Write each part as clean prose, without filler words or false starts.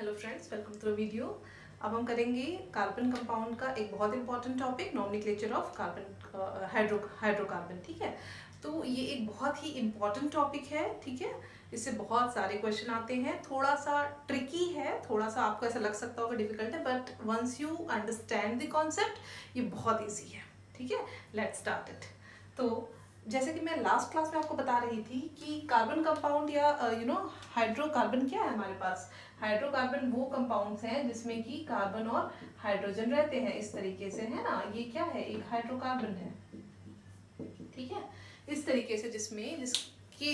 Hello friends, welcome to the video. अब हम करेंगे कार्बन कंपाउंड का एक बहुत important topic, nomenclature of carbon hydrocarbon. ठीक है, तो ये एक बहुत ही इंपॉर्टेंट टॉपिक है। ठीक है, इससे बहुत सारे क्वेश्चन आते हैं। थोड़ा सा ट्रिकी है, थोड़ा सा आपको ऐसा लग सकता होगा डिफिकल्ट है, but once you understand the concept ये बहुत ईजी है। ठीक है, लेट्स स्टार्ट इट। तो जैसे कि मैं लास्ट क्लास में आपको बता रही थी कि कार्बन कंपाउंड या हाइड्रोकार्बन क्या है हमारे पास। हाइड्रोकार्बन वो कंपाउंड्स हैं जिसमें कि कार्बन और हाइड्रोजन रहते हैं, इस तरीके से, है ना। ये क्या है, एक हाइड्रोकार्बन है। ठीक है, इस तरीके से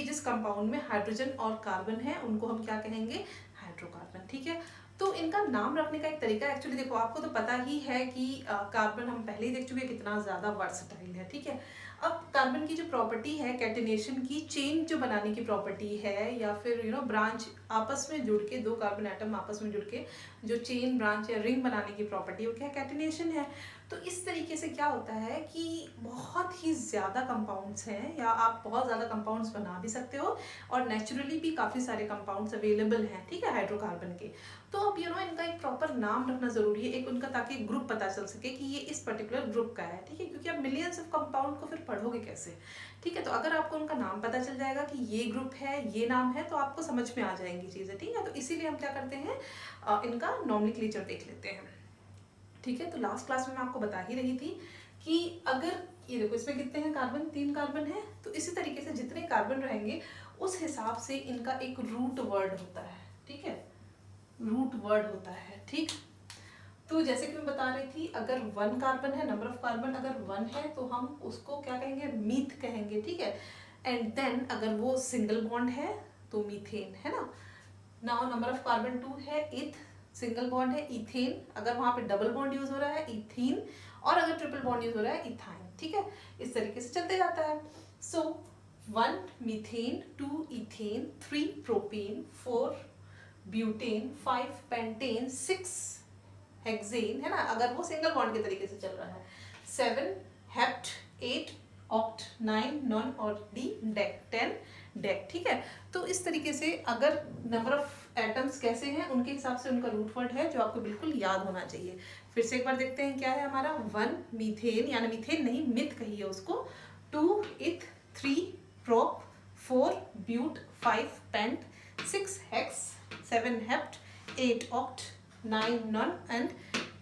जिस कंपाउंड में हाइड्रोजन और कार्बन है उनको हम क्या कहेंगे, हाइड्रोकार्बन। ठीक है, तो इनका नाम रखने का एक तरीका, एक्चुअली देखो आपको तो पता ही है कि कार्बन हम पहले ही देख चुके हैं कितना ज्यादा वर्सटाइल है। ठीक है, अब कार्बन की जो प्रॉपर्टी है कैटिनेशन की, चेन जो बनाने की प्रॉपर्टी है, या फिर ब्रांच आपस में जुड़ के, दो कार्बन एटम आपस में जुड़ के जो चेन, ब्रांच या रिंग बनाने की प्रॉपर्टी है वो क्या, कैटिनेशन है। तो इस तरीके से क्या होता है कि बहुत ही ज़्यादा कंपाउंड्स हैं, या आप बहुत ज़्यादा कंपाउंड्स बना भी सकते हो, और नेचुरली भी काफ़ी सारे कंपाउंड्स अवेलेबल हैं। ठीक है, हाइड्रोकार्बन के। तो अब इनका एक प्रॉपर नाम रखना ज़रूरी है, एक उनका, ताकि ग्रुप पता चल सके कि ये इस पर्टिकुलर ग्रुप का है। ठीक है, क्योंकि आप मिलियंस ऑफ कंपाउंड को फिर पढ़ोगे कैसे। ठीक है, तो अगर आपको उनका नाम पता चल जाएगा कि ये ग्रुप है, ये नाम है, तो आपको समझ में आ जाएंगी चीज़ें। ठीक है, तो इसीलिए हम क्या करते हैं, इनका नॉमेनक्लेचर देख लेते हैं। ठीक है, तो लास्ट क्लास में मैं आपको बता ही रही थी कि अगर ये देखो इसमें कितने हैं कार्बन, 3 कार्बन है, तो इसी तरीके से जितने कार्बन रहेंगे उस हिसाब से इनका एक रूट वर्ड होता है। ठीक है, रूट वर्ड होता है। ठीक, तो जैसे कि मैं बता रही थी, अगर 1 कार्बन है, नंबर ऑफ कार्बन अगर 1 है तो हम उसको क्या कहेंगे, मीथ कहेंगे। ठीक है, एंड देन अगर वो सिंगल बॉन्ड है तो मीथेन, है ना। नाउ नंबर ऑफ कार्बन 2 है, इथ, सिंगल बॉन्ड है, इथेन। अगर वहां पे डबल बॉन्ड यूज हो रहा है, इथीन। और अगर ट्रिपल बॉन्ड यूज हो रहा है, इथाइन। ठीक है, इस तरीके से चलते जाता है। सो 1 methane, 2 ethane, 3 propane, 4 butane, 5 pentane, 6 hexane, है ना, अगर वो सिंगल बॉन्ड के तरीके से चल रहा है, 7 हेप्ट, 8 ऑक्ट, 9 नॉन, और डी डेक, 10 डेक। ठीक है, तो इस तरीके से अगर नंबर ऑफ एटम्स कैसे हैं उनके हिसाब से उनका रूट वर्ड है, जो आपको बिल्कुल याद होना चाहिए। फिर से एक बार देखते हैं क्या है हमारा। 1 मीथेन, यानी मीथेन नहीं, मिथ कहिए उसको। 2 eth, 3 prop, 4 but, 5 pent, 6 hex, 7 hept, 8 oct, 9 non, and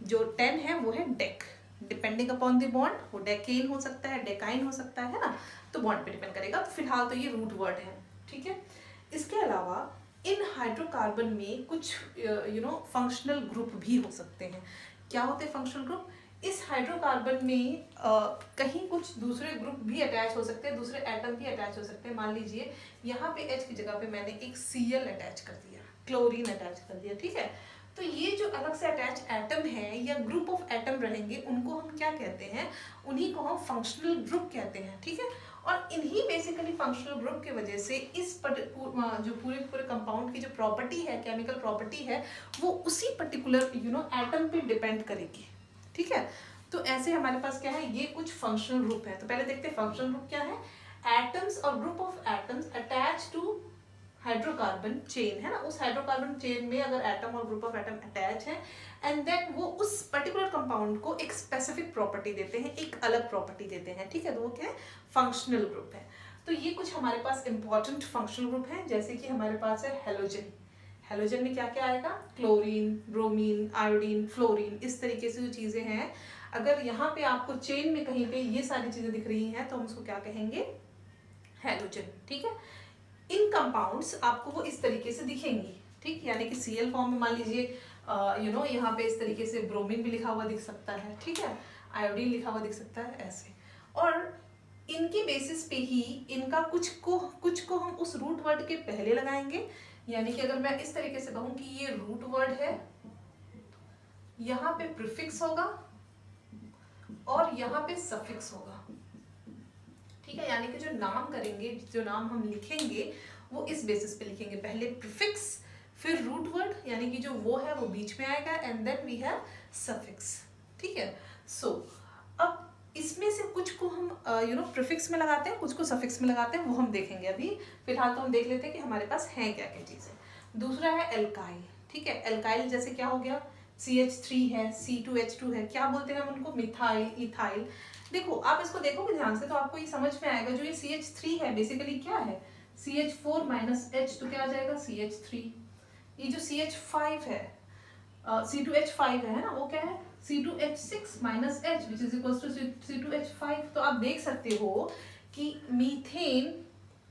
जो 10 है वो है dec. Depending upon the bond वो डेकेन हो सकता है, डेकाइन हो सकता है ना, तो बॉन्ड पे डिपेंड करेगा। तो फिलहाल तो ये रूट वर्ड है। ठीक है, इसके अलावा इन हाइड्रोकार्बन में कुछ फंक्शनल ग्रुप भी हो सकते हैं। क्या होते हैं फंक्शनल ग्रुप? इस हाइड्रोकार्बन में कहीं कुछ दूसरे ग्रुप भी अटैच हो सकते हैं, दूसरे एटम भी अटैच हो सकते हैं। मान लीजिए यहाँ पे H की जगह पे मैंने एक Cl अटैच कर दिया, क्लोरीन अटैच कर दिया। ठीक है, तो ये जो अलग से अटैच एटम है या ग्रुप ऑफ एटम रहेंगे उनको हम क्या कहते हैं, उन्हीं को हम फंक्शनल ग्रुप कहते हैं। ठीक है, और इन्हीं बेसिकली फंक्शनल ग्रुप के वजह से इस जो पूरे कंपाउंड की जो प्रॉपर्टी है, केमिकल प्रॉपर्टी है, वो उसी पर्टिकुलर एटम पे डिपेंड करेगी। ठीक है, तो ऐसे हमारे पास क्या है, ये कुछ फंक्शनल ग्रुप है। तो पहले देखते हैं फंक्शनल ग्रुप क्या है। एटम्स और group of atoms attach to hydrocarbon chain, है ना, उस हाइड्रोकार्बन चेन में अगर एटम और ग्रुप ऑफ एटम अटैच है, एंड देन वो उस पर्टिकुलर कंपाउंड को एक स्पेसिफिक प्रॉपर्टी देते हैं, एक अलग प्रॉपर्टी देते हैं। ठीक है, तो वो क्या है, फंक्शनल ग्रुप है। तो ये कुछ हमारे पास इंपॉर्टेंट फंक्शनल ग्रुप है, जैसे कि हमारे पास है हेलोजन। हेलोजन में क्या क्या आएगा, क्लोरीन, ब्रोमीन, आयोडीन, फ्लोरीन, इस तरीके से जो चीजें हैं, अगर यहाँ पे आपको चेन में कहीं पे ये सारी चीजें दिख रही हैं तो हम उसको क्या कहेंगे, हेलोजन। ठीक है, इन कंपाउंड्स आपको वो इस तरीके से दिखेंगी। ठीक, यानी कि Cl फॉर्म में मान लीजिए यहाँ पे इस तरीके से ब्रोमीन भी लिखा हुआ दिख सकता है। ठीक है, आयोडीन लिखा हुआ दिख सकता है, ऐसे। और इनके बेसिस पे ही इनका कुछ को हम उस रूट वर्ड के पहले लगाएंगे। यानी कि अगर मैं इस तरीके से कहूँ कि ये रूट वर्ड है, यहाँ पे प्रीफिक्स होगा और यहाँ पे सफिक्स होगा। ठीक है, यानी कि जो नाम करेंगे, जो नाम हम लिखेंगे वो इस बेसिस पे लिखेंगे, पहले प्रीफिक्स फिर रूट वर्ड, यानी कि जो वो है वो बीच में आएगा, and then we have suffix. ठीक है, सो अब इसमें से कुछ को हम प्रीफिक्स में लगाते हैं, कुछ को सफिक्स में लगाते हैं, वो हम देखेंगे अभी। फिलहाल तो हम देख लेते हैं कि हमारे पास है क्या क्या चीजें। दूसरा है एल्काइल। ठीक है। एल्काइल जैसे क्या हो गया, CH3 है, C2H2 है, क्या बोलते हैं हम उनको, मिथाइल, इथाइल। देखो आप इसको देखोगे ध्यान से तो आपको ये समझ में आएगा, जो ये CH3 है बेसिकली क्या है, CH4 माइनस H, तो क्या आ जाएगा CH3। ये जो CH5 है, C2H5 है ना, वो क्या है C2H6 minus H which is equal to C2H5। तो आप देख सकते हो कि मीथेन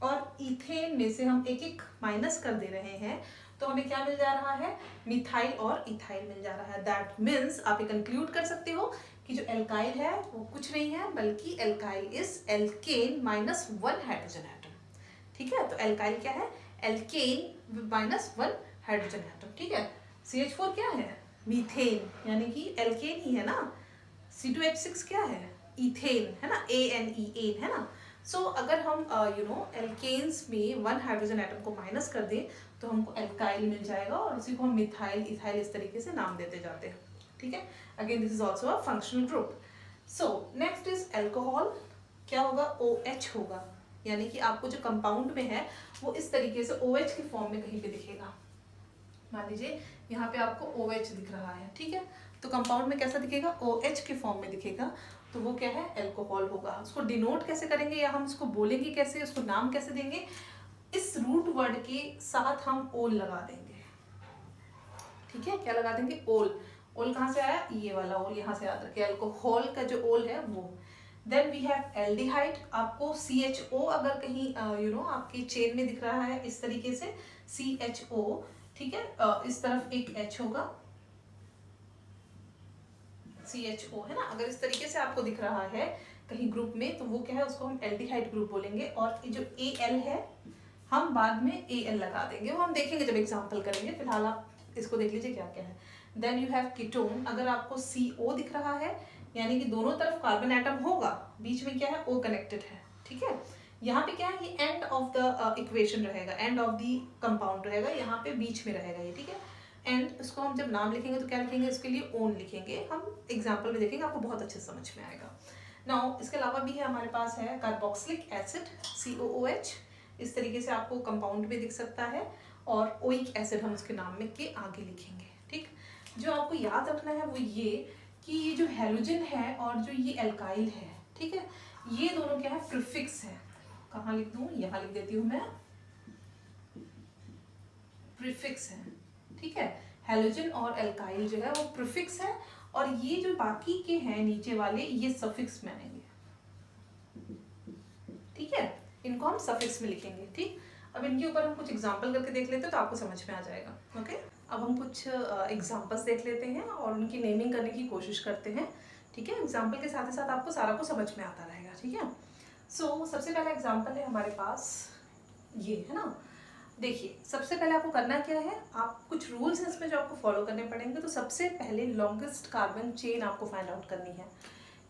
और इथेन में से हम एक एक माइनस कर दे रहे हैं, तो हमें क्या मिल जा रहा है, मिथाइल और इथाइल मिल जा रहा है। दैट मीन्स आप ये कंक्लूड कर सकते हो कि जो एल्काइल है वो कुछ नहीं है बल्कि alkyl is alkane minus 1 hydrogen atom. ठीक है, तो एल्काइल क्या है, एल्केन माइनस 1 हाइड्रोजन एटम। ठीक है, CH4 क्या है, मीथेन, यानी कि एल्केन ही है ना। C2H6 क्या है, इथेन है ना, ANE, एन है ना। सो अगर हम एल्केन्स में 1 हाइड्रोजन एटम को माइनस कर दें तो हमको एल्काइल मिल जाएगा, और उसी को हम मिथाइल, इथाइल इस तरीके से नाम देते जाते हैं। ठीक है, again this is also a functional group. So next is alcohol. क्या होगा, OH होगा, यानी कि आपको जो कंपाउंड में है वो इस तरीके से OH के फॉर्म में कहीं पे दिखेगा। मान लीजिए यहाँ पे आपको OH दिख रहा है, ठीक है, तो कंपाउंड में कैसा दिखेगा, OH के फॉर्म में दिखेगा, तो वो क्या है, एल्कोहल होगा। उसको डिनोट कैसे करेंगे या हम उसको बोलेंगे कैसे, उसको नाम कैसे देंगे, इस रूट वर्ड के साथ हम ओल लगा देंगे। ठीक है, क्या लगा देंगे, ओल। ओल कहाँ से आया, ये वाला ओल, यहाँ से याद रखिए, अल्कोहल का जो ओल है वो। Then we have aldehyde. आपको CHO अगर कहीं आपकी चेन में दिख रहा है इस तरीके से CHO, ठीक है, इस तरफ एक H होगा, CHO है ना, अगर इस तरीके से आपको दिख रहा है कहीं ग्रुप में तो वो क्या है, उसको हम एल्डिहाइड ग्रुप बोलेंगे। और ये जो Al है हम बाद में Al लगा देंगे, वो हम देखेंगे जब एग्जांपल करेंगे, फिलहाल आप इसको देख लीजिए क्या क्या है। Then you have ketone. अगर आपको CO दिख रहा है यानी कि दोनों तरफ कार्बन एटम होगा, बीच में क्या है, O कनेक्टेड है। ठीक है, यहाँ पे क्या है, ये एंड ऑफ द इक्वेशन रहेगा, एंड ऑफ द कंपाउंड रहेगा, यहाँ पे बीच में रहेगा ये। ठीक है, एंड इसको हम जब नाम लिखेंगे तो क्या लिखेंगे, इसके लिए ओन लिखेंगे, हम एग्जाम्पल में देखेंगे, आपको बहुत अच्छे समझ में आएगा। नाउ इसके अलावा भी है हमारे पास है कार्बोक्सिलिक एसिड, COOH, इस तरीके से आपको कंपाउंड में दिख सकता है, और ओइक एसिड हम उसके नाम में के आगे लिखेंगे। ठीक, जो आपको याद रखना है वो ये कि ये जो हैलोजन है और जो ये एल्काइल है, ठीक है, ये दोनों क्या है, प्रीफिक्स है। कहाँ लिख दूँ, यहाँ लिख देती हूँ मैं, प्रीफिक्स है। ठीक है, हैलोजन और एल्काइल जो है वो प्रीफिक्स है, और ये जो बाकी के हैं नीचे वाले ये सफिक्स में आएंगे। ठीक है, इनको हम सफिक्स में लिखेंगे। ठीक, अब इनके ऊपर हम कुछ एग्जांपल करके देख लेते हैं तो आपको समझ में आ जाएगा। ओके, अब हम कुछ एग्जांपल्स देख लेते हैं और उनकी नेमिंग करने की कोशिश करते हैं। ठीक है, एग्जांपल के साथ ही साथ आपको सारा कुछ समझ में आता रहेगा। ठीक है, सो सबसे पहला एग्जांपल है हमारे पास ये, है ना। देखिए, सबसे पहले आपको करना क्या है, आप कुछ रूल्स हैं इसमें जो आपको फॉलो करने पड़ेंगे। तो सबसे पहले लॉन्गेस्ट कार्बन चेन आपको फाइंड आउट करनी है।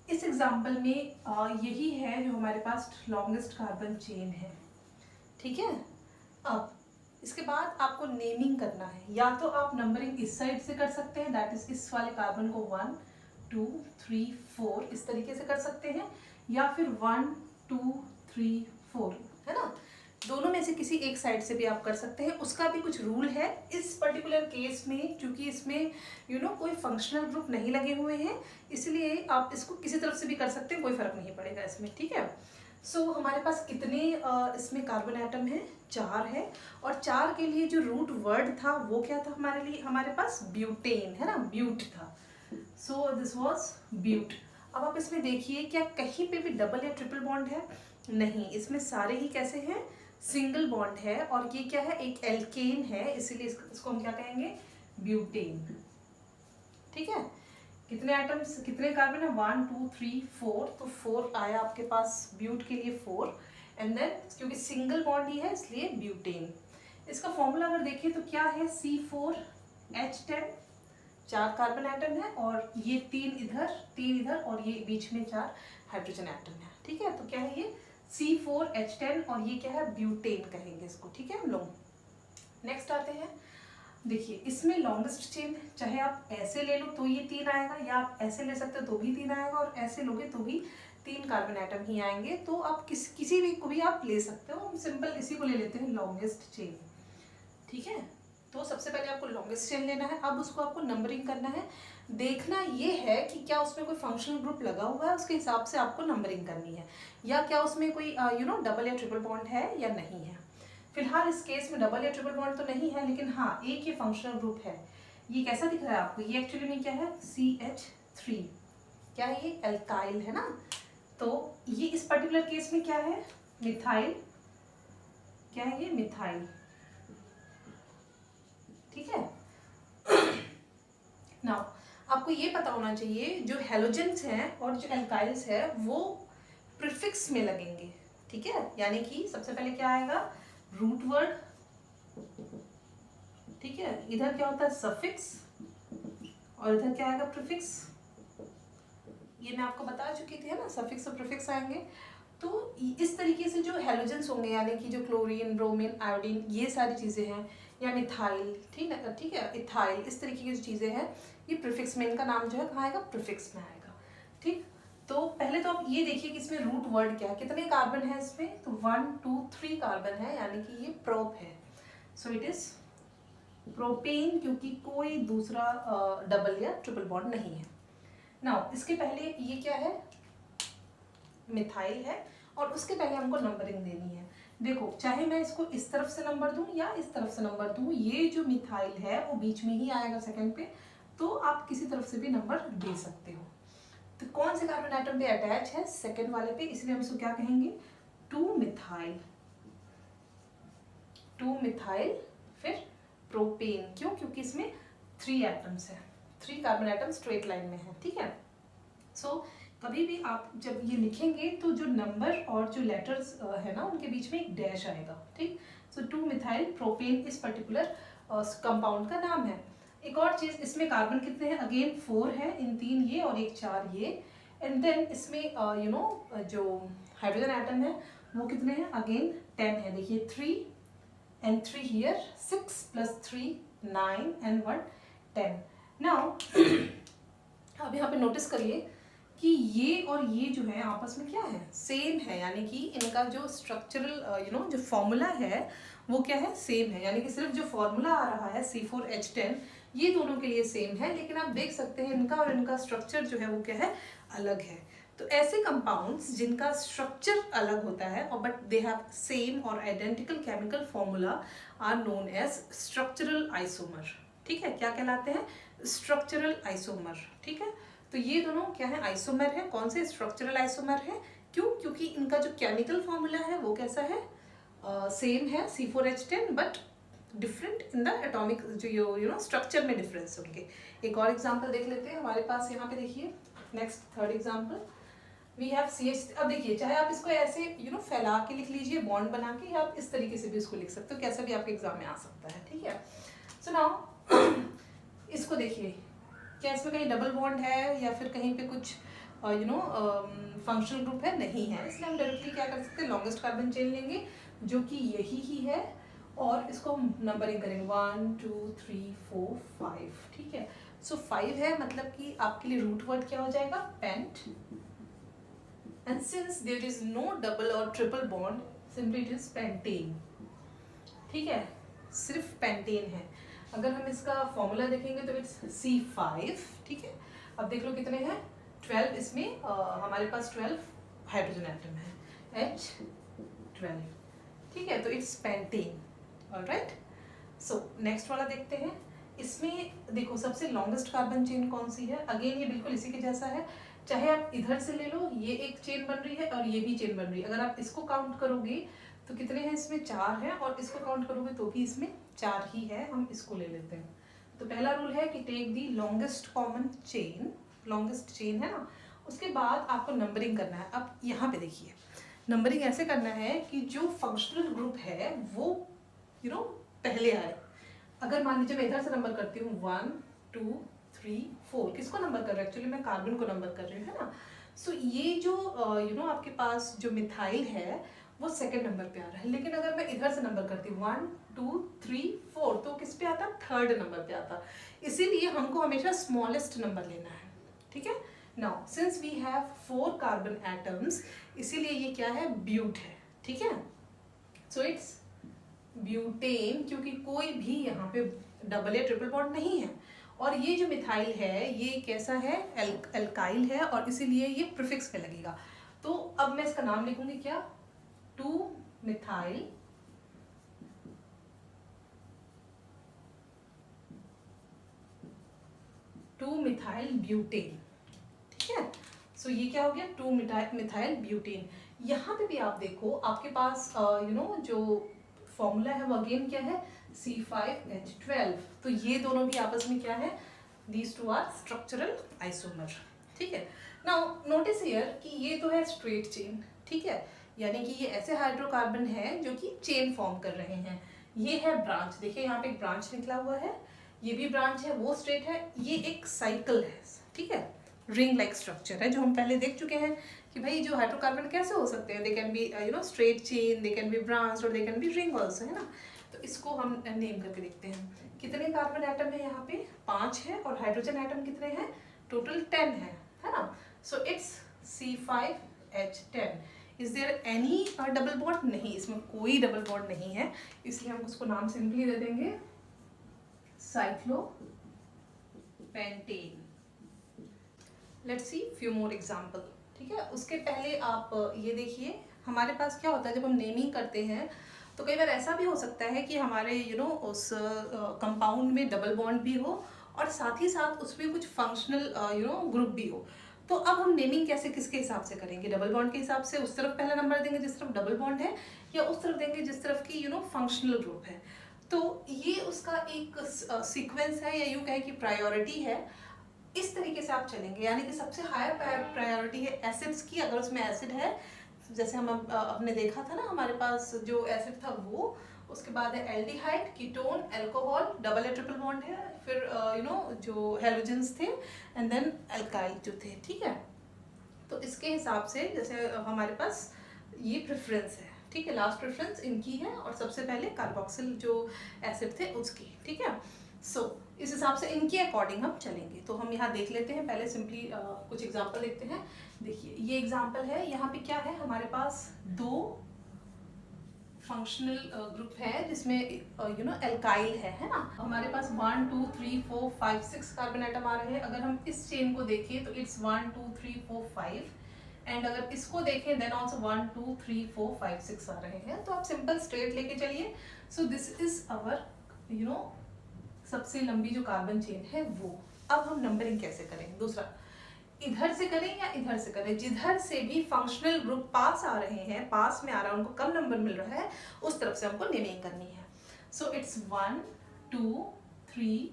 इस एग्जांपल में यही है जो हमारे पास लॉन्गेस्ट कार्बन चेन है। ठीक है, अब इसके बाद आपको नेमिंग करना है, या तो आप नंबरिंग इस साइड से कर सकते हैं, दैट इज इस वाले कार्बन को 1 2 3 4 इस तरीके से कर सकते हैं, या फिर 1 2 3 4, है ना, दोनों में से किसी एक साइड से भी आप कर सकते हैं। उसका भी कुछ रूल है इस पर्टिकुलर केस में, क्योंकि इसमें कोई फंक्शनल ग्रुप नहीं लगे हुए हैं, इसलिए आप इसको किसी तरफ से भी कर सकते हैं, कोई फर्क नहीं पड़ेगा इसमें। ठीक है, सो हमारे पास कितने इसमें कार्बन एटम है, 4 है, और 4 के लिए जो रूट वर्ड था वो क्या था हमारे लिए, हमारे पास ब्यूटेन, है ना, ब्यूट था। So this was but. अब आप इसमें देखिए क्या कहीं पे भी डबल या ट्रिपल बॉन्ड है, नहीं, इसमें सारे ही कैसे हैं, सिंगल बॉन्ड है, और ये क्या है, एक एल्केन है, इसीलिए इसको हम क्या कहेंगे, ब्यूटेन। ठीक है, कितने एटम्स, कितने कार्बन है, 1 2 3 4, तो 4 आया आपके पास ब्यूट के लिए 4, एंड देन क्योंकि सिंगल बॉन्ड ही है इसलिए ब्यूटेन। इसका फॉर्मूला अगर देखें तो क्या है, C4H10, 4 कार्बन एटम है, और ये 3 इधर और ये बीच में 4 हाइड्रोजन एटम है। ठीक है, तो क्या है ये C4H10, और ये क्या है, ब्यूटेन कहेंगे इसको। ठीक है, हम लोग नेक्स्ट आते हैं। देखिए, इसमें लॉन्गेस्ट चेन, चाहे आप ऐसे ले लो तो ये 3 आएगा, या आप ऐसे ले सकते हो तो भी 3 आएगा, और ऐसे लोगे तो भी 3 कार्बन एटम ही आएंगे। तो आप किसी भी को भी आप ले सकते हो, हम सिंपल इसी को ले लेते हैं लॉन्गेस्ट चेन। ठीक है, तो सबसे पहले आपको लॉन्गेस्ट चेन लेना है, अब उसको आपको नंबरिंग करना है। देखना ये है कि क्या उसमें कोई फंक्शनल ग्रुप लगा हुआ है, उसके हिसाब से आपको नंबरिंग करनी है, या क्या उसमें कोई डबल या ट्रिपल बॉन्ड है या नहीं है। फिलहाल इस केस में डबल या ट्रिपल बॉन्ड तो नहीं है, लेकिन हाँ एक ये फंक्शनल ग्रुप है। ये कैसा दिख रहा है आपको, ये एक्चुअली में क्या है, CH3, क्या है ये, एल्काइल है ना। तो ये इस पर्टिकुलर केस में क्या है, मिथाइल, क्या है ये, मिथाइल, ठीक है। नाउ आपको ये पता होना चाहिए जो हेलोजेंस हैं और जो एल्काइल्स है वो प्रीफिक्स में लगेंगे, ठीक है। यानी कि सबसे पहले क्या आएगा, रूट वर्ड, ठीक है, इधर क्या होता है सफिक्स, और इधर क्या आएगा, प्रीफिक्स। ये मैं आपको बता चुकी थी है ना, सफिक्स और प्रीफिक्स आएंगे। तो इस तरीके से जो हेलोजेंस होंगे, यानी कि जो क्लोरीन, ब्रोमीन, आयोडीन, ये सारी चीजें हैं, या मिथाइल, ठीक है, इथाइल, इस तरीके की जो चीजें हैं, ये प्रीफिक्स में, इनका नाम जो है कहाँ आएगा, प्रीफिक्स में आएगा, ठीक। तो पहले तो आप ये देखिए कि इसमें रूट वर्ड क्या है, कितने कार्बन है इसमें, तो 1 2 3 कार्बन है, यानी कि ये प्रोप है। सो इट इज प्रोपेन, क्योंकि कोई दूसरा डबल या ट्रिपल बॉन्ड नहीं है। नाउ इसके पहले ये क्या है, मिथाइल है, और उसके पहले हमको नंबरिंग देनी है। देखो चाहे मैं इसको इस तरफ से नंबर दूं या इस तरफ से नंबर दूं, ये जो मिथाइल है वो बीच में ही आएगा सेकंड पे, तो आप किसी तरफ से भी नंबर दे सकते हो। तो कौन से कार्बन एटम पे अटैच है, सेकंड वाले पे, इसलिए हम इसको क्या कहेंगे, 2 मिथाइल, 2 मिथाइल, फिर प्रोपेन, क्यों, क्योंकि इसमें 3 एटम्स है, 3 कार्बन एटम स्ट्रेट लाइन में है, ठीक है। सो कभी भी आप जब ये लिखेंगे तो जो नंबर और जो लेटर्स है ना उनके बीच में एक डैश आएगा, ठीक। सो 2 मिथाइल प्रोपेन इस पर्टिकुलर कंपाउंड का नाम है। एक और चीज, इसमें कार्बन कितने हैं, अगेन 4 है, इन 3 ये और एक 4 ये, एंड देन इसमें जो हाइड्रोजन एटम है वो कितने हैं, अगेन 10 है, देखिए 3 and 3 here, 6 plus 3 9 and 1 10। Now अब यहाँ पे नोटिस करिए कि ये और ये जो है आपस में क्या है, सेम है, यानी कि इनका जो स्ट्रक्चरल जो फॉर्मूला है वो क्या है, सेम है। यानी कि सिर्फ जो फॉर्मूला आ रहा है C4H10, ये दोनों के लिए सेम है, लेकिन आप देख सकते हैं इनका और इनका स्ट्रक्चर जो है वो क्या है, अलग है। तो ऐसे कंपाउंड्स जिनका स्ट्रक्चर अलग होता है और बट दे हैव सेम और identical chemical formula are known as structural isomer, ठीक है। क्या कहलाते हैं, स्ट्रक्चरल आइसोमर, ठीक है। तो ये दोनों क्या है, आइसोमर है। कौन से, स्ट्रक्चरल आइसोमर है, क्यों, क्योंकि इनका जो केमिकल फॉर्मूला है वो कैसा है, सेम है C4H10, but different in the atomic जो स्ट्रक्चर में डिफरेंस होंगे। एक और एग्जांपल देख लेते हैं हमारे पास, यहाँ पे देखिए, next third example we have CH। अब देखिए चाहे आप इसको ऐसे फैला के लिख लीजिए, बॉन्ड बना के, या आप इस तरीके से भी इसको लिख सकते हो, कैसा भी आपके एग्जाम में आ सकता है, ठीक है। सो नाउ इसको देखिए, क्या इसमें कहीं डबल बॉन्ड है या फिर कहीं पे कुछ फंक्शनल ग्रुप है, नहीं है, इसलिए हम डायरेक्टली क्या कर सकते हैं, लॉन्गेस्ट कार्बन चेन लेंगे जो कि यही ही है, और इसको हम नंबरिंग करेंगे 1 2 3 4 5, ठीक है। सो 5 है, मतलब कि आपके लिए रूट वर्ड क्या हो जाएगा, pent, and since there is no double और triple bond, simply it is pentane, ठीक है, सिर्फ पेंटेन है। अगर हम इसका फॉर्मूला देखेंगे तो इट्स C5, ठीक है। अब देख लो कितने हैं, 12, इसमें हमारे पास 12 हाइड्रोजन एटम है, H12, ठीक है। तो it's pentane, alright. So next वाला देखते हैं। इसमें देखो सबसे लॉन्गेस्ट कार्बन चेन कौन सी है, अगेन ये बिल्कुल इसी के जैसा है, चाहे आप इधर से ले लो, ये एक चेन बन रही है और ये भी चेन बन रही है। अगर आप इसको काउंट करोगे तो कितने हैं, इसमें 4 हैं, और इसको काउंट करोगे तो भी इसमें 4 ही है, हम इसको ले लेते हैं। तो पहला रूल है कि take the longest common chain, longest chain है ना, उसके बाद आपको नंबरिंग करना है। अब यहाँ पे देखिए, नंबरिंग ऐसे करना है कि जो फंक्शनल ग्रुप है वो पहले आए। अगर मान लीजिए मैं इधर से नंबर करती हूँ 1 2 3 4, किसको नंबर कर रही हूँ, एक्चुअली मैं कार्बन को नंबर कर रही हूँ, है ना। सो ये जो आपके पास जो मिथाइल है वो सेकंड नंबर पे आ रहा है, लेकिन अगर मैं इधर से नंबर करती हूँ 1 2 3 4, तो किस पे आता, थर्ड नंबर पे आता। इसीलिए हमको हमेशा स्मॉलेस्ट नंबर लेना है, ठीक है। Now since we have 4 carbon atoms, इसीलिए ये क्या है, ब्यूट है, ठीक है। सो इट्स ब्यूटेन, क्योंकि कोई भी यहाँ पे डबल या ट्रिपल बॉन्ड नहीं है, और ये जो मिथाइल है ये कैसा है, एल्काइल है, और इसीलिए ये प्रीफिक्स पे लगेगा। तो अब मैं इसका नाम लिखूंगी क्या, 2-मिथाइल ब्यूटेन। ठीक है, सो ये क्या हो गया, 2-मिथाइल ब्यूटेन। यहाँ पे भी आप देखो आपके पास जो फॉर्मूला है वो अगेन क्या है, C5H12। तो ये दोनों भी आपस में क्या है, these two are structural isomer. ठीक है, नाउ नोटिस हियर कि ये तो है स्ट्रेट चेन। ठीक है, यानी कि ये ऐसे हाइड्रोकार्बन है जो कि चेन फॉर्म कर रहे हैं। ये है ब्रांच, देखिए यहाँ पे एक ब्रांच निकला हुआ है, ये भी ब्रांच है, वो स्ट्रेट है, ये एक साइकिल है। ठीक है, रिंग लाइक स्ट्रक्चर है, जो हम पहले देख चुके हैं कि भाई जो हाइड्रोकार्बन कैसे हो सकते हैं, they can be straight chain, they can be branch, और they can be ring also, है ना। तो इसको हम नेम करके देखते हैं। कितने कार्बन एटम है यहाँ पे, 5 है, और हाइड्रोजन एटम कितने हैं, टोटल 10 है ना। So it's C5H10। Is there any double bond, नहीं, इसमें कोई डबल बॉन्ड नहीं है, इसलिए हम उसको नाम सिंपली दे देंगे cyclopentane. Let's see few more example. ठीक है, उसके पहले आप ये देखिए हमारे पास क्या होता है जब हम नेमिंग करते हैं, तो कई बार ऐसा भी हो सकता है कि हमारे उस कंपाउंड में डबल बॉन्ड भी हो, और साथ ही साथ उसमें कुछ फंक्शनल ग्रुप भी हो। तो अब हम नेमिंग कैसे, किसके हिसाब से करेंगे, डबल बॉन्ड के हिसाब से, उस तरफ पहला नंबर देंगे जिस तरफ डबल बॉन्ड है, या उस तरफ देंगे जिस तरफ की फंक्शनल ग्रुप है। तो ये उसका एक सीक्वेंस है, या यूँ कहे कि प्रायोरिटी है। इस तरीके से आप चलेंगे, यानी कि सबसे हायर प्रायोरिटी है एसिड्स की, अगर उसमें एसिड है, जैसे हम अपने देखा था ना, हमारे पास जो एसिड था वो, उसके बाद है एल्डिहाइड, कीटोन, अल्कोहल, डबल या ट्रिपल बॉन्ड है, फिर जो हेलोजेंस थे, एंड देन अल्काइल जो थे। ठीक है, तो इसके हिसाब से जैसे हमारे पास ये प्रेफरेंस है। ठीक है, लास्ट प्रेफरेंस इनकी है, और सबसे पहले कार्बोक्सिल जो एसिड थे उसकी। ठीक है, सो इस हिसाब से इनके अकॉर्डिंग हम चलेंगे। तो हम यहाँ देख लेते हैं, पहले सिंपली कुछ एग्जांपल देखते हैं। देखिए ये एग्जांपल है, यहाँ पे क्या है, हमारे पास 2 फंक्शनल ग्रुप है जिसमें एल्काइल है ना। हमारे पास 1 2 3 4 5 6 कार्बन एटम आ रहे हैं। अगर हम इस चेन को देखें तो इट्स 1 2 3 4 5, एंड अगर इसको देखें देन ऑल्सो 1 2 3 4 5 6 आ रहे हैं। तो आप सिंपल स्ट्रेट लेके चलिए। सो दिस इज अवर सबसे लंबी जो कार्बन चेन है वो। अब हम नंबरिंग कैसे करें, दूसरा, इधर से करें या इधर से करें, जिधर से भी फंक्शनल ग्रुप पास आ रहे हैं, पास में आ रहा है, उनको कम नंबर मिल रहा है, उस तरफ से हमको नेमिंग करनी है। So it's 1 2 3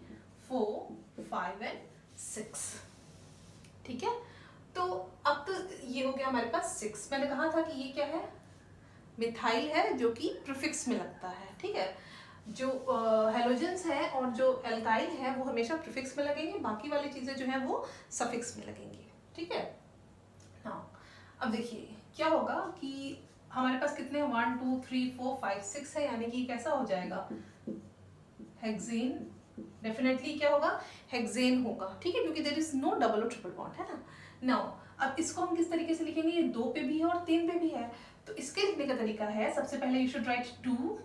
4 5 and 6। ठीक है, तो अब तो ये हो गया हमारे पास 6। मैंने कहा था कि ये क्या है, मिथाइल है, जो कि प्रीफिक्स में लगता है। ठीक है, जो हेलोजेंस है और जो एल्काइल है वो हमेशा प्रीफिक्स में लगेंगे, बाकी वाली चीजें जो है वो सफिक्स में लगेंगी। ठीक है, हाँ, अब देखिए क्या होगा कि हमारे पास कितने 1 2 3 4 5 6 है, यानी कि कैसा हो जाएगा, हेक्सेन। डेफिनेटली क्या होगा, हेक्सेन होगा। ठीक है, क्योंकि देयर इज नो डबल और ट्रिपल बॉन्ड, है ना। नाउ अब इसको हम किस तरीके से लिखेंगे, ये 2 पे भी है और 3 पे भी है। तो इसके लिखने का तरीका है, सबसे पहले यू शुड राइट 2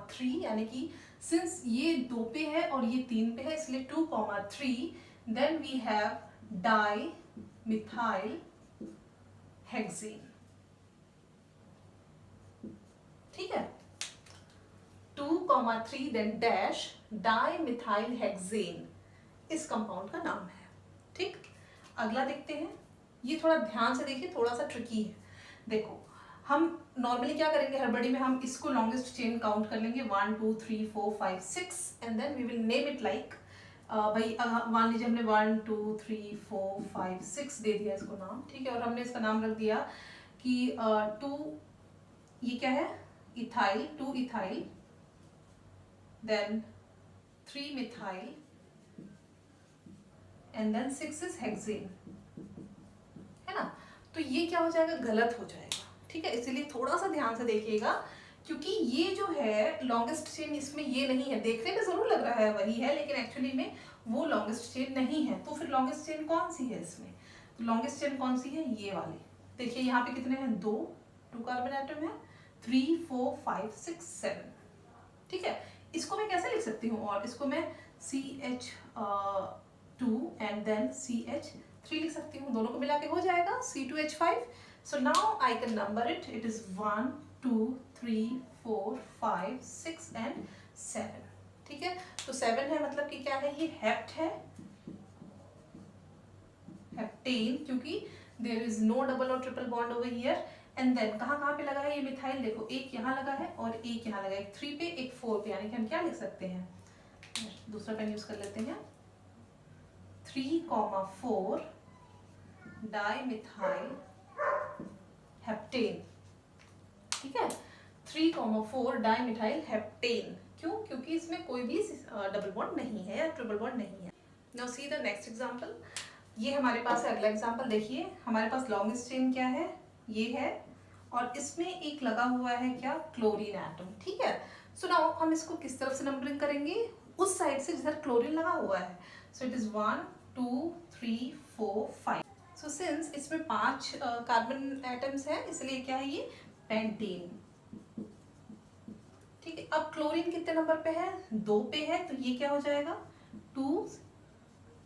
3, यानी कि सिंस ये 2 पे है और ये 3 पे है, इसलिए 2 3, then we have dimethyl hexane. ठीक है, 2 3 then dash dimethyl hexane इस कंपाउंड का नाम है। ठीक, अगला देखते हैं, ये थोड़ा ध्यान से देखिए, थोड़ा सा ट्रिकी है। देखो हम नॉर्मली क्या करेंगे, हड़बड़ी में हम इसको लॉन्गेस्ट चेन काउंट कर लेंगे 1 2 3 4 5 6, and then we will name it like, भाई मान लीजिए हमने 1 2 3 4 5 6 दे दिया इसको नाम। ठीक है, और हमने इसका नाम रख दिया कि 2, ये क्या है, ethyl, 2 ethyl, then 3 methyl, and then 6 is hexane, है ना। तो ये क्या हो जाएगा, गलत हो जाएगा। ठीक है, इसीलिए थोड़ा सा ध्यान से देखिएगा, क्योंकि ये जो है लॉन्गेस्ट चेन इसमें ये नहीं है, देखने में जरूर लग रहा है वही है, लेकिन एक्चुअली में वो लॉन्गेस्ट चेन नहीं है। तो फिर लॉन्गेस्ट चेन कौन सी है इसमें, तो लॉन्गेस्ट चेन कौन सी है, ये वाली। देखिए यहाँ पे कितने हैं, 2 कार्बन एटम है, 3 4 5 6 7। ठीक है, इसको मैं कैसे लिख सकती हूँ, और इसको मैं CH2 एंड देन CH3 लिख सकती हूँ, दोनों को मिला के हो जाएगा C2H5. So now I can number it. It is 1 2 3 4 5 6 and 7. ठीक है, तो 7 है मतलब कि क्या है, ये हेप्ट है, हेप्टेन, क्योंकि देयर इज नो डबल और triple bond over here. And then कहाँ पे लगा है ये मिथाइल, देखो एक यहाँ लगा है और एक यहाँ लगा है, एक 3 पे एक 4 पे, यानी कि हम क्या लिख सकते हैं, दूसरा पेन यूज कर लेते हैं, 3,4 डाइमिथाइल हेप्टेन. ठीक है, 3,4 डाइमिथाइल हेप्टेन. क्यों? क्योंकि इसमें कोई भी डबल बॉन्ड नहीं है या ट्रिपल बॉन्ड नहीं है. Now see the next example. ये हमारे पास है अगला एग्जांपल. देखिए हमारे पास लॉन्गेस्ट चेन क्या है, ये है, और इसमें एक लगा हुआ है क्या, क्लोरीन एटम. ठीक है, सो नाउ हम इसको किस तरफ से नंबरिंग करेंगे, उस साइड से जिधर क्लोरीन लगा हुआ है. So it is 1 2 3 4 5. So since इसमें 5 कार्बन एटम्स है, इसलिए क्या है ये पेंटेन. ठीक है, अब क्लोरीन कितने नंबर पे है, 2 पे है, तो ये क्या हो जाएगा 2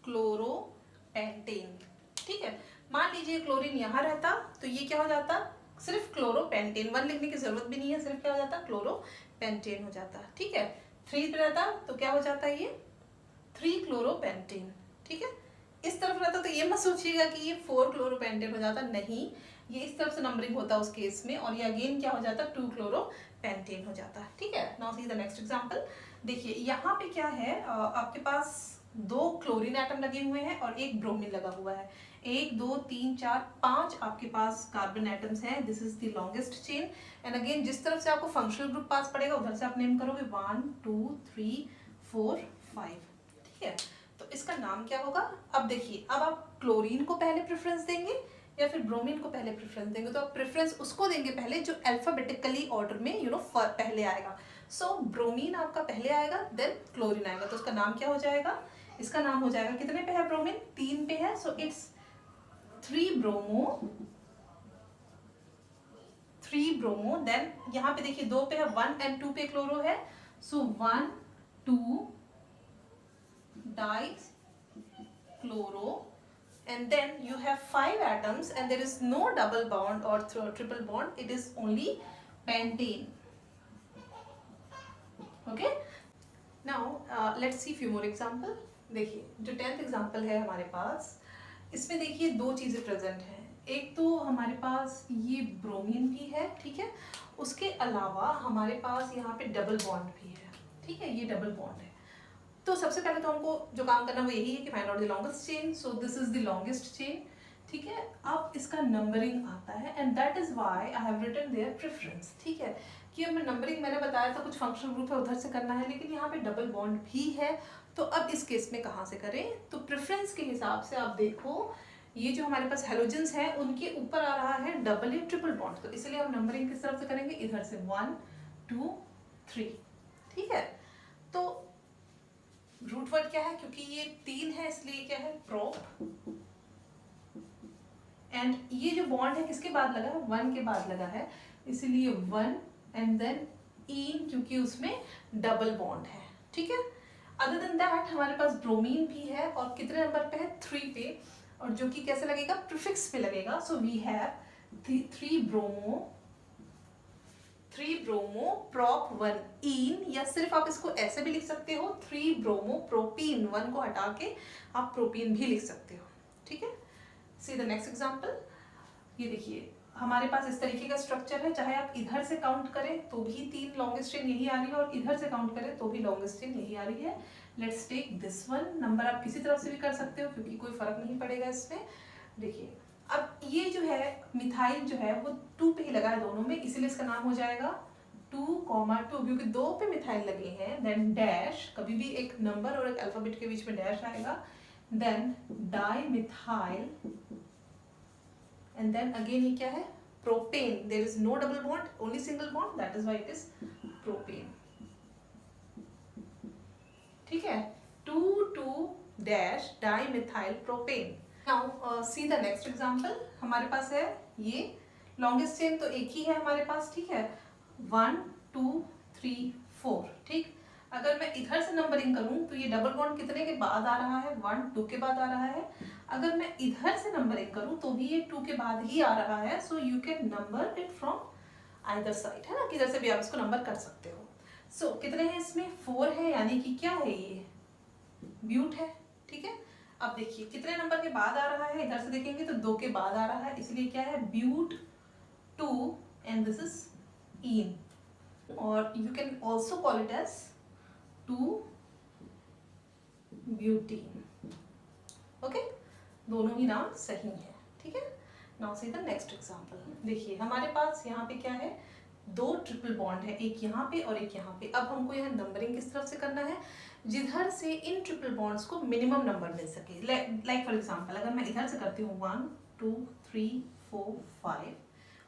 क्लोरोपेंटेन. ठीक है, मान लीजिए क्लोरीन यहाँ रहता तो ये क्या हो जाता, सिर्फ क्लोरोपेंटेन, 1 लिखने की जरूरत भी नहीं है, सिर्फ क्या हो जाता, क्लोरोपेंटेन हो जाता. ठीक है, 3 पे रहता तो क्या हो जाता है, ये 3 क्लोरोपेंटेन. ठीक है, इस तरफ रहता तो ये मत सोचिएगा कि ये 4 क्लोरोपेंटेन हो जाता, नहीं, ये इस तरफ से नंबरिंग होता उस केस में, और ये अगेन क्या हो जाता, 2 क्लोरोपेंटेन हो जाता. ठीक है, now see the next example. देखिए यहाँ पे क्या है, आपके पास 2 क्लोरीन एटम लगे हुए हैं और एक ब्रोमीन लगा हुआ है. 1 2 3 4 5 आपके पास कार्बन एटम्स हैं. This is the longest chain. And again जिस तरफ से आपको फंक्शनल ग्रुप पास पड़ेगा उधर से आप नेम करोगे 1 2 3 4 5. ठीक है, तो इसका नाम क्या होगा. अब देखिए, अब आप क्लोरीन को पहले प्रेफरेंस देंगे या फिर ब्रोमीन को पहले प्रेफरेंस देंगे, तो आप प्रेफरेंस उसको देंगे पहले जो अल्फाबेटिकली ऑर्डर में पहले आएगा. सो ब्रोमीन आपका पहले आएगा, देन क्लोरीन आएगा, तो उसका नाम क्या हो जाएगा, इसका नाम हो जाएगा, कितने पे है ब्रोमीन, 3 पे है, सो इट्स 3 ब्रोमो. देन यहाँ पे देखिए 2 पे है, 1 एंड 2 पे क्लोरो है, सो 1 2 die chloro. And then you have 5 atoms and there is no double bond or triple bond, it is only pentane. Okay, now let's see few more example. देखिए जो 10th example है हमारे पास, इसमें देखिए 2 चीज़ें present हैं. एक तो हमारे पास ये ब्रोमीन भी है, ठीक है, उसके अलावा हमारे पास यहाँ पे डबल बॉन्ड भी है. ठीक है, ये डबल बॉन्ड है. तो सबसे पहले तो हमको जो काम करना वो यही है कि find out the longest chain. So this is the longest chain. ठीक है, अब इसका नंबरिंग आता है and that is why I have written their preference. ठीक है, कि अब मैं नंबरिंग, मैंने बताया था कुछ फंक्शनल ग्रुप है उधर से करना है, लेकिन यहाँ पे डबल बॉन्ड भी है, तो अब इस केस में कहाँ से करें, तो प्रेफरेंस के हिसाब से आप देखो, ये जो हमारे पास हेलोजेंस है उनके ऊपर आ रहा है डबल या ट्रिपल बॉन्ड, तो इसलिए हम नंबरिंग किस तरफ से करेंगे, इधर से 1 2 3. ठीक है, तो रूट वर्ड क्या है, क्योंकि ये 3 है इसलिए क्या है, प्रोप. एंड ये जो बॉन्ड है किसके बाद लगा है, 1 के बाद लगा है, इसीलिए 1 एंड देन इन, क्योंकि उसमें डबल बॉन्ड है. ठीक है, अदर देन दैट हमारे पास ब्रोमीन भी है और कितने नंबर पे है, 3 पे, और जो कि कैसे लगेगा, प्रीफिक्स पे लगेगा. So we have 3 bromo prop 1 ene, या सिर्फ आप इसको ऐसे भी लिख सकते हो 3 ब्रोमो प्रोपीन, 1 को हटा के आप प्रोपीन भी लिख सकते हो. ठीक है, सी द नेक्स्ट एग्जांपल. ये देखिए हमारे पास इस तरीके का स्ट्रक्चर है, चाहे आप इधर से काउंट करें तो भी 3 लॉन्गेस्ट चेन यही आ रही है, और इधर से काउंट करें तो भी लॉन्गेस्ट चेन यही आ रही है. Let's take this one. Number आप किसी तरफ से भी कर सकते हो क्योंकि कोई फर्क नहीं पड़ेगा इसमें. देखिए अब ये जो है मिथाइल जो है वो 2 पे ही लगा है दोनों में, इसीलिए इसका नाम हो जाएगा 2,2, क्योंकि 2 पे मिथाइल लगे हैं. देन डैश, कभी भी एक नंबर और एक अल्फाबेट के बीच में डैश आएगा. Then dimethyl, and then again ये क्या है, propane. There is no double bond, only single bond, that is why it is propane. ठीक है, 2,2 dash dimethyl propane. Now see the next example. हमारे पास है ये लॉन्गेस्ट चेन तो एक ही है हमारे पास. ठीक है, 1 2 3 4, ठीक। अगर मैं इधर से नंबरिंग करूं तो ये डबल बॉन्ड कितने के बाद आ रहा है, 1 2 के बाद आ रहा है। अगर मैं इधर से नंबरिंग करूं तो भी ये 2 के बाद ही आ रहा है। So you can number it from either side, है ना, किधर से भी आप इसको नंबर कर सकते हो। सो कितने हैं इसमें, 4 है, यानी कि क्या है ये ब्यूट है, ठीक है। अब देखिए कितने नंबर के बाद आ रहा है, इधर से देखेंगे तो 2 के बाद आ रहा है, इसलिए क्या है but 2 and this is in, और you can also call it as 2 butene. Okay, दोनों ही नाम सही है, ठीक है। Now see the next example. देखिए हमारे पास यहाँ पे क्या है, 2 ट्रिपल बॉन्ड है, एक यहाँ पे और एक यहाँ पे। अब हमको यहाँ नंबरिंग किस तरफ से करना है, जिधर से इन ट्रिपल बॉन्ड्स को मिनिमम नंबर मिल सके। लाइक फॉर एग्जांपल अगर मैं इधर से करती हूँ 1 2 3 4 5,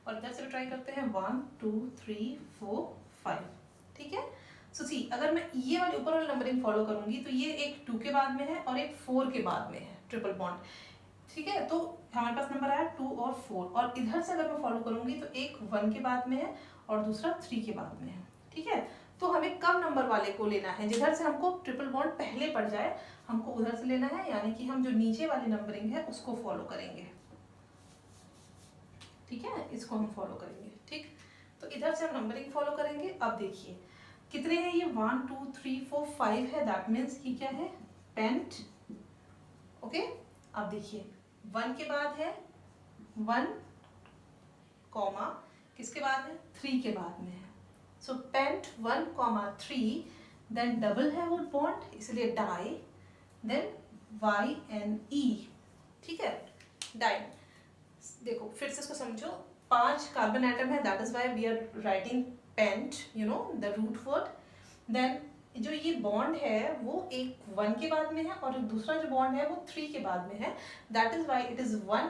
और इधर से भी ट्राई करते हैं 1 2 3 4 5, ठीक है। सो सी, अगर मैं ये वाली ऊपर वाली नंबरिंग फॉलो करूंगी तो ये एक 2 के बाद में है और एक 4 के बाद में है ट्रिपल बॉन्ड, ठीक है। तो हमारे पास नंबर आया 2 और 4, और इधर से अगर मैं फॉलो करूंगी तो एक 1 के बाद में है और दूसरा 3 के बाद में है, ठीक है। तो हमें कम नंबर वाले को लेना है, जिधर से हमको ट्रिपल बॉन्ड पहले पड़ जाए हमको उधर से लेना है, यानी कि हम जो नीचे वाली नंबरिंग है उसको फॉलो करेंगे, ठीक है, इसको हम फॉलो करेंगे, ठीक। तो इधर से हम नंबरिंग फॉलो करेंगे। अब देखिए कितने हैं ये, 1 2 3 4 5 है, दैट मीन्स ये क्या है पेंट, ओके। अब देखिए 1 के बाद है 1 कॉमा, किसके बाद है 3 के बाद में है। सो पेंट 1 3, देन डबल है वो बॉन्ड इसलिए डाई, देन YNE, ठीक है, डाई। देखो फिर से इसको समझो, 5 कार्बन एटम है, that is why we are writing pent, you know the root word. Then जो ये बॉन्ड है वो एक 1 के बाद में है और दूसरा जो बॉन्ड है वो 3 के बाद में है, that is why it is 1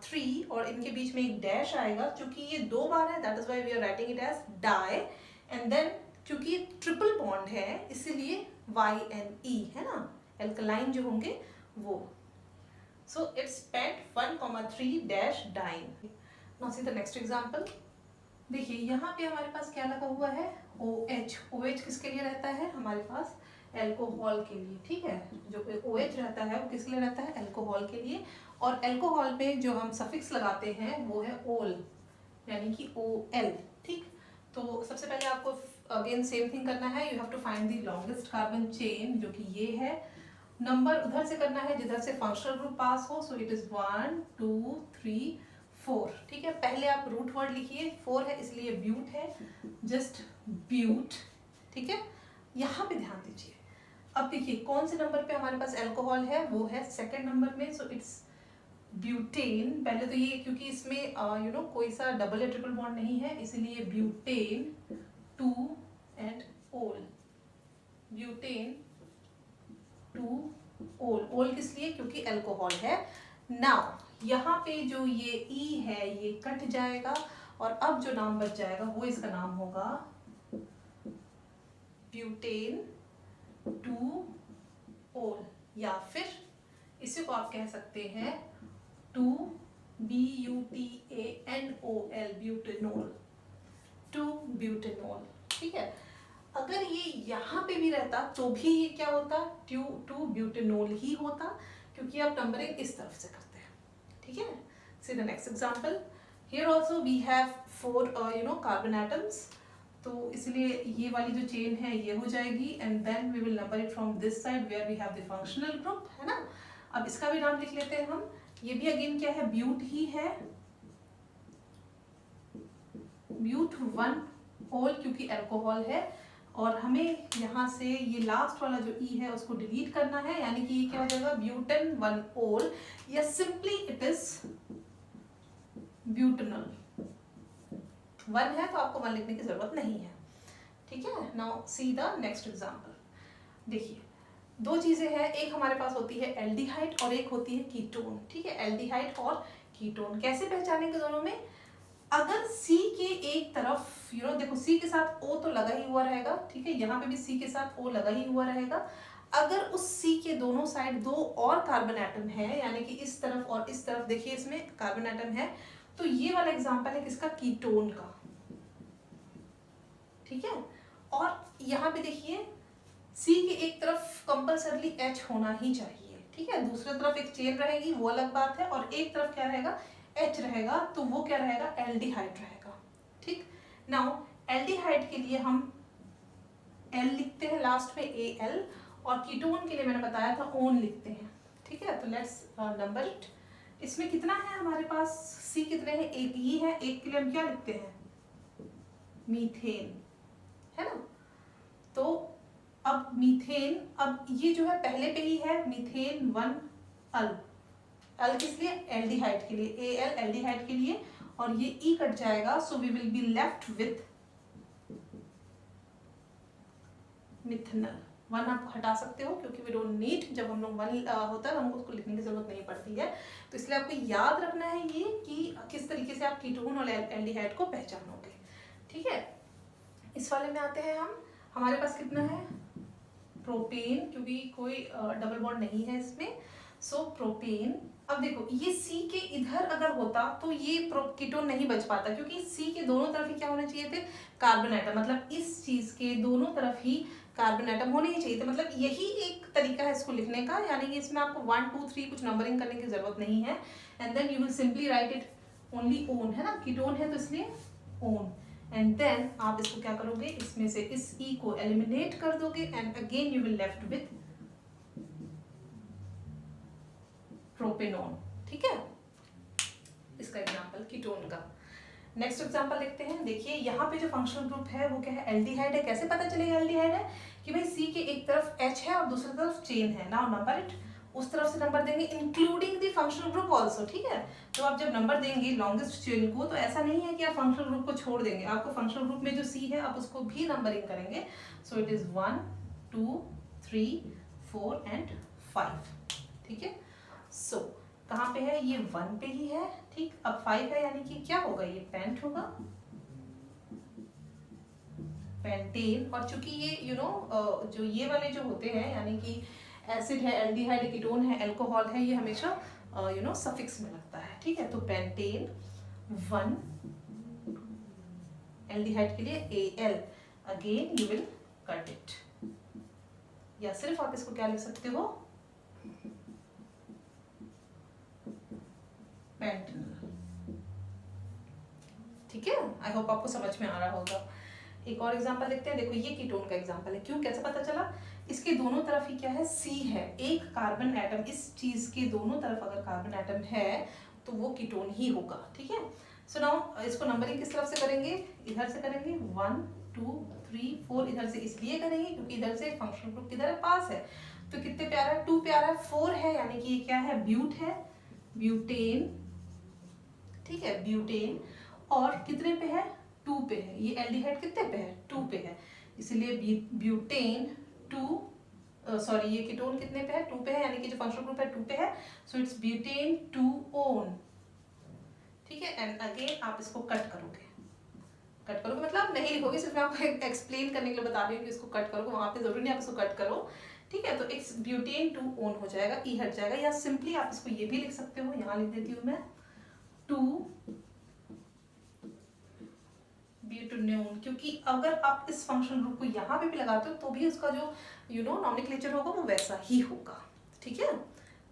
3, और इनके बीच में एक डैश आएगा, क्योंकि ये 2 बार है, that is why we are writing it as di. And then क्योंकि ये ट्रिपल बॉन्ड है इसीलिए YNE, है ना, एल्कलाइन जो होंगे वो। So it's spent 1 3 dash dyne. Now see the next example. देखिए यहाँ पे हमारे पास क्या लगा हुआ है OH। OH किसके लिए रहता है हमारे पास, एल्कोहल के लिए, ठीक है। जो OH रहता है वो किसके लिए रहता है, एल्कोहल के लिए। और एल्कोहल पे जो हम सफिक्स लगाते हैं वो है ओल, यानी कि OL, ठीक। तो सबसे पहले आपको अगेन सेम थिंग करना है, you have to find the longest carbon chain, जो कि ये है। नंबर उधर से करना है जिधर से फंक्शनल ग्रुप पास हो, सो इट इज 1 2 3 4, ठीक है। पहले आप रूट वर्ड लिखिए, 4 है इसलिए ब्यूट है, जस्ट ब्यूट, ठीक है। यहाँ पे ध्यान दीजिए। अब देखिए कौन से नंबर पे हमारे पास एल्कोहल है, वो है सेकंड नंबर में, सो इट्स ब्यूटेन। पहले तो ये क्योंकि इसमें यू नो कोई सा डबल या ट्रिपल बॉन्ड नहीं है, इसीलिए ब्यूटेन 2 एंड ओल, ब्यूटेन 2 ओल। ओल किस लिए, क्योंकि अल्कोहल है। नाउ यहाँ पे जो ये ई है ये कट जाएगा, और अब जो नाम बच जाएगा वो इसका नाम होगा ब्यूटेन 2 ओल, या फिर इसी को आप कह सकते हैं 2 BUTANOL, ब्यूटेनोल, 2 ब्यूटेनोल, ठीक है। अगर ये यहाँ पे भी रहता तो भी ये क्या होता, 2 ब्यूटेनोल ही होता, क्योंकि आप नंबरिंग इस तरफ से करते हैं, ठीक है। See the next example. Here also we have 4 you know carbon atoms, तो इसलिए ये वाली जो चेन है ये हो जाएगी, and then we will number it from this side where we have the functional group, है ना। अब इसका भी नाम लिख लेते हैं हम, ये भी अगेन क्या है, ब्यूट ही है, ब्यूट 1 ओल, क्योंकि अल्कोहल है। और हमें यहाँ से ये लास्ट वाला जो ई है उसको डिलीट करना है, यानी कि ये क्या हो जाएगा ब्यूटेन 1 ओल, या सिंपली इट इज ब्यूटेनॉल। 1 है तो आपको 1 लिखने की जरूरत नहीं है, ठीक है। Now see the next example. देखिए 2 चीजें हैं, एक हमारे पास होती है एल्डिहाइड और एक होती है कीटोन, ठीक है। एल्डिहाइड और कीटोन कैसे पहचानेंगे दोनों में, अगर C के एक तरफ यू नो देखो C के साथ O तो लगा ही हुआ रहेगा, ठीक है, यहाँ पे भी C के साथ O लगा ही हुआ रहेगा। अगर उस C के दोनों साइड 2 और कार्बन एटम है, यानी कि इस तरफ और इस तरफ देखिए इसमें कार्बन एटम है, तो ये वाला एग्जांपल है किसका, कीटोन का, ठीक है। और यहाँ पे देखिए सी के एक तरफ कंपल्सरली एच होना ही चाहिए, ठीक है। दूसरी तरफ एक चेन रहेगी वो अलग बात है, और एक तरफ क्या रहेगा, एच रहेगा, तो वो क्या रहेगा, एल्डिहाइड रहेगा, ठीक। नाउ एल्डिहाइड के लिए हम एल लिखते हैं लास्ट में, ए एल, और कीटोन के लिए मैंने बताया था ओन लिखते हैं, ठीक है। तो लेट्स नंबर इट। इसमें कितना है हमारे पास, सी कितने हैं, एक ही है, एक के लिए हम क्या लिखते हैं, मीथेन, है ना। तो अब मीथेन, अब ये जो है पहले पे ही है, मीथेन 1 अल, अल किस लिए, एल्डिहाइड के लिए, ए एल एल्डिहाइड के लिए, और ये ई कट जाएगा, so we will be left with methanal. 1 आप हटा सकते हो क्योंकि वी डोंट नीड, जब हम लोग 1 होता है हमको उसको लिखने की जरूरत नहीं पड़ती है। तो इसलिए आपको याद रखना है ये कि किस तरीके से आप कीटोन और एल्डिहाइड को पहचानोगे, ठीक है। इस वाले में आते हैं हम, हमारे पास कितना है, प्रोपेन, क्योंकि कोई डबल बॉन्ड नहीं है इसमें, सो प्रोपेन। अब देखो ये सी के इधर अगर होता तो ये कीटोन नहीं बच पाता, क्योंकि सी के दोनों तरफ ही क्या होने चाहिए थे, कार्बन एटम, मतलब इस चीज के दोनों तरफ ही कार्बन एटम होने ही चाहिए थे। मतलब यही एक तरीका है इसको लिखने का, यानी कि इसमें आपको 1 2 3 कुछ नंबरिंग करने की जरूरत नहीं है, and then you will simply write it only one, है ना, कीटोन है तो इसलिए ओन, एंड देन आप इसको क्या करोगे, इसमें से इस ई को एलिमिनेट कर दोगे, and again you will left with propanone, ठीक है। इसका एग्जांपल कीटोन का। नेक्स्ट एग्जांपल देखते हैं। देखिए यहाँ पे जो फंक्शनल ग्रुप है वो क्या है, एल्डिहाइड है। कैसे पता चलेगा एल्डिहाइड है, कि भाई सी के एक तरफ एच है और दूसरी तरफ चेन है। नाउ नंबर इट, उस तरफ से नंबर देंगे including the functional group also, ठीक है। तो आप जब नंबर देंगे लॉन्गेस्ट चेन को, तो ऐसा नहीं है कि आप फंक्शनल ग्रुप को छोड़ देंगे, आपको फंक्शनल ग्रुप में जो सी है आप उसको भी नंबरिंग करेंगे। सो इट इज 1 2 3 4 एंड 5, ठीक है। सो कहाँ पे है, ये 1 पे ही है, ठीक। अब 5 है, यानी कि क्या होगा, ये पेंट होगा, पेंटेन। और चूंकि ये जो ये वाले जो होते हैं, यानी कि एसिड है, एल्डिहाइड, कीटोन है, अल्कोहल है, ये हमेशा सफिक्स में लगता है, ठीक है। तो पेंटेन 1, एल्डिहाइड के लिए A L, again you will cut it, या सिर्फ आप इसको क्या लिख सकते हो, पेंटेनल, ठीक है। आई होप आपको समझ में आ रहा होगा। एक और एग्जांपल देखते हैं। देखो ये कीटोन का एग्जांपल है, क्यों, कैसे पता चला, इसके दोनों तरफ ही क्या है, सी है, एक कार्बन एटम, इस चीज के दोनों तरफ अगर कार्बन एटम है तो वो कीटोन ही होगा, ठीक है। सो नाउ इसको नंबरिंग किस तरफ से करेंगे, इधर से करेंगे, 1 2 3 4, इधर से इसलिए करेंगे क्योंकि इधर से फंक्शनल ग्रुप किधर है, पास है। तो कितने प्यारा है, 2 प्यारा है, 4 है, यानी कि ये क्या है, ब्यूट है, ब्यूटेन, ठीक है, ब्यूटेन। और कितने पे है, 2 पे है। ये एल्डिहाइड कितने पे है, 2 पे है, इसलिए ब्यूटेन 2, सॉरी ये कीटोन कितने पे है, 2 पे है, यानी कि जो फंक्शनल ग्रुप है 2 पे है, सो इट्स ब्यूटेन 2 ओन, ठीक है। एंड अगेन आप इसको कट करोगे, कट करोगे मतलब नहीं लिखोगे, सिर्फ मैं आपको एक्सप्लेन करने के लिए बता रही हूँ कि इसको कट करोगे, वहां पे जरूरी नहीं आप इसको कट करो, ठीक है। तो इट्स ब्यूटेन 2 ओन हो जाएगा, ई हट जाएगा, या सिंपली आप इसको ये भी लिख सकते हो, यहाँ लिख देती हूँ मैं 2 ब्यूटेनोन, क्योंकि अगर आप इस फंक्शनल ग्रुप को यहाँ पे भी लगाते हो तो भी उसका जो नॉमेनक्लेचर होगा वो वैसा ही होगा, ठीक है।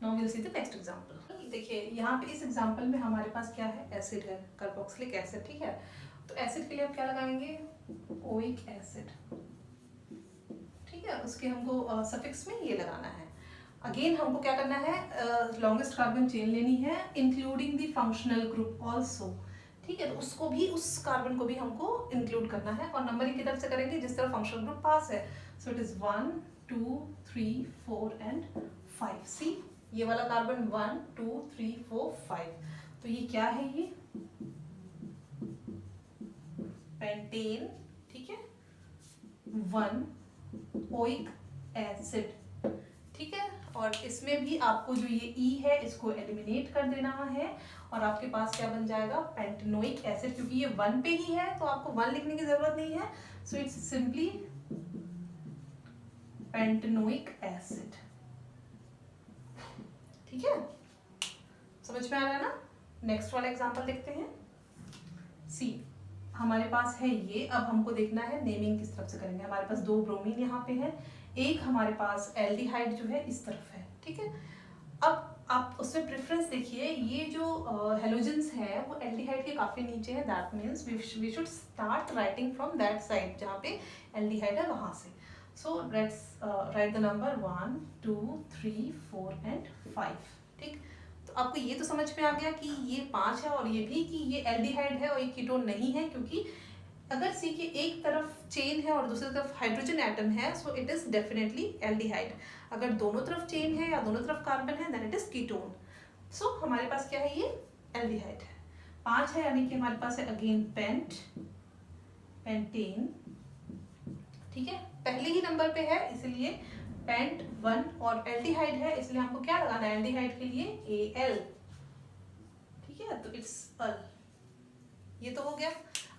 Now will see the next example. देखिए यहाँ पे इस एग्जांपल में हमारे पास क्या है, एसिड है, कार्बोक्सिलिक एसिड, ठीक है। तो एसिड के लिए हम क्या लगाएंगे, ओइक एसिड, ठीक है। उसके हमको सफिक्स में ये लगाना है। अगेन हमको क्या करना है, लॉन्गेस्ट कार्बन चेन लेनी है, including the functional group also, ठीक है। तो उसको भी, उस कार्बन को भी हमको इंक्लूड करना है, और नंबरिंग की तरफ से करेंगे जिस तरह फंक्शनल ग्रुप पास है। So it is 1 2 3 4 and 5। सी ये वाला कार्बन 1 2 3 4 5, तो ये क्या है, ये पेंटेन, ठीक है, 1 ओइक एसिड, ठीक है। और इसमें भी आपको जो ये ई है इसको एलिमिनेट कर देना है, और आपके पास क्या बन जाएगा, पेंटेनोइक एसिड, क्योंकि ये 1 पे ही है तो आपको 1 लिखने की जरूरत नहीं है, so it's simply pentanoic acid, ठीक है। समझ में आ रहा है ना। नेक्स्ट वाला एग्जांपल देखते हैं। सी हमारे पास है ये। अब हमको देखना है नेमिंग किस तरफ से करेंगे। हमारे पास 2 ब्रोमीन यहाँ पे है, एक हमारे पास एल्डिहाइड जो है इस तरफ है, ठीक है। अब आप उसमें प्रेफरेंस देखिए, ये जो हेलोजेंस है वो एल्डिहाइड के काफी नीचे है, that means we should start writing from that side जहाँ पे एल्डिहाइड है वहां से। So let's write the number 1 2 3 4 and 5, ठीक। तो आपको ये तो समझ में आ गया कि ये 5 है, और ये भी कि ये एल्डिहाइड है और ये कीटोन नहीं है, क्योंकि अगर सी के एक तरफ चेन है और दूसरी तरफ हाइड्रोजन एटम है, so it is definitely aldehyde. अगर दोनों तरफ चेन है या दोनों तरफ कार्बन है, देन इट इज कीटोन। सो हमारे पास क्या है, ये एल्डिहाइड है। 5 है, यानी कि हमारे पास है अगेन पेंट, पेंटेन, ठीक है, पहले ही नंबर पे है इसलिए पेंट 1, और एल्डिहाइड है इसलिए हमको क्या लगाना है एल्डिहाइड के लिए Al, ठीक है, तो इट्स अल। ये तो हो गया।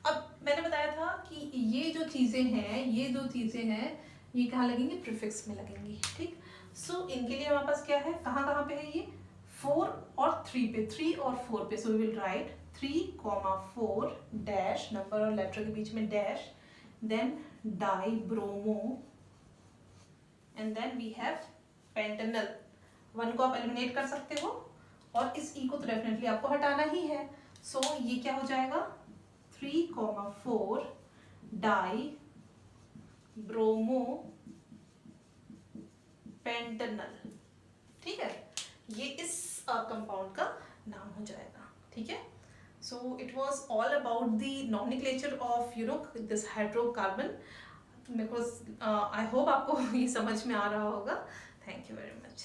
अब मैंने बताया था कि ये जो चीजें हैं ये कहाँ लगेंगी, प्रीफिक्स में लगेंगी, ठीक। सो इनके लिए हमारे पास क्या है, कहाँ कहाँ पे है ये, 4 और 3 पे, 3 और 4 पे। So we will write 3, 4 dash, number और लेटर के बीच में dash, then dibromo, and then we have pentanal. 1 को आप एलिमिनेट कर सकते हो, और इस ई को तो डेफिनेटली आपको हटाना ही है। सो ये क्या हो जाएगा, 3, 4 डाई ब्रोमो पेंटेनल, ठीक है। ये इस कंपाउंड का नाम हो जाएगा, ठीक है। So it was all about the nomenclature of this hydrocarbon. Because I hope आपको ये समझ में आ रहा होगा। Thank you very much.